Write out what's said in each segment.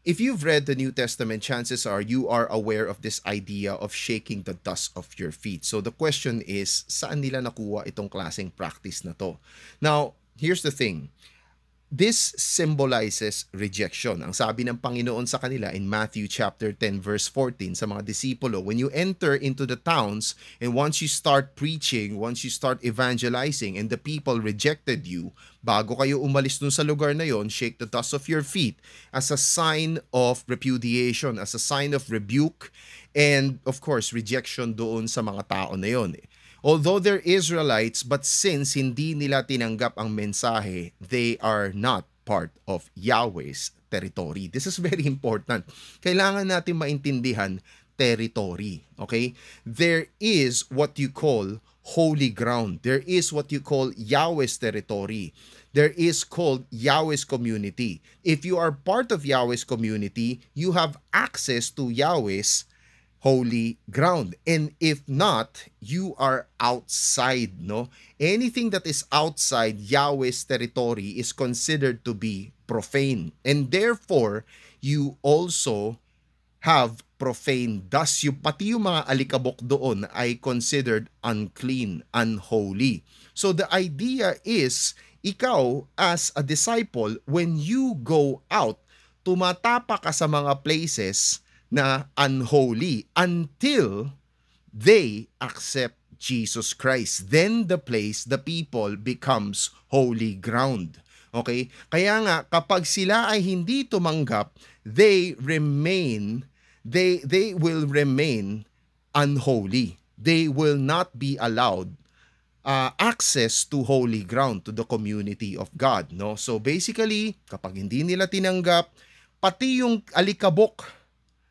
if you've read the New Testament, chances are you are aware of this idea of shaking the dust of your feet. So the question is, saan nila nakuha itong klaseng practice na to? Now, here's the thing. This symbolizes rejection. Ang sabi ng Panginoon sa kanila in Matthew chapter 10 verse 14 sa mga disipulo, when you enter into the towns and once you start preaching, once you start evangelizing and the people rejected you, bago kayo umalis dun sa lugar na yon, shake the dust of your feet as a sign of repudiation, as a sign of rebuke, and of course, rejection doon sa mga tao na yon. Although they're Israelites, but since hindi nila tinanggap ang mensahe, they are not part of Yahweh's territory. This is very important. Kailangan natin maintindihan territory. Okay? There is what you call holy ground. There is what you call Yahweh's territory. There is called Yahweh's community. If you are part of Yahweh's community, you have access to Yahweh's holy ground. And if not, you are outside, no? Anything that is outside Yahweh's territory is considered to be profane. And therefore, you also have profane. Thus, pati yung mga alikabok doon ay considered unclean, unholy. So the idea is, ikaw as a disciple, when you go out, tumatapa ka sa mga places na unholy until they accept Jesus Christ. Then the place, the people becomes holy ground. Okay? Kaya nga, kapag sila ay hindi tumanggap, they will remain unholy. They will not be allowed access to holy ground, to the community of God. No? So basically, kapag hindi nila tinanggap, pati yung alikabok,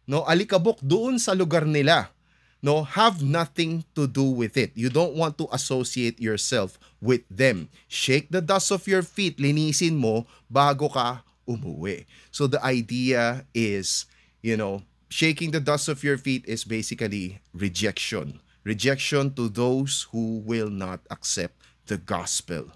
no, alikabok doon sa lugar nila, no, have nothing to do with it. You don't want to associate yourself with them. Shake the dust of your feet, linisin mo bago ka umuwi. So the idea is, shaking the dust of your feet is basically rejection. Rejection to those who will not accept the gospel.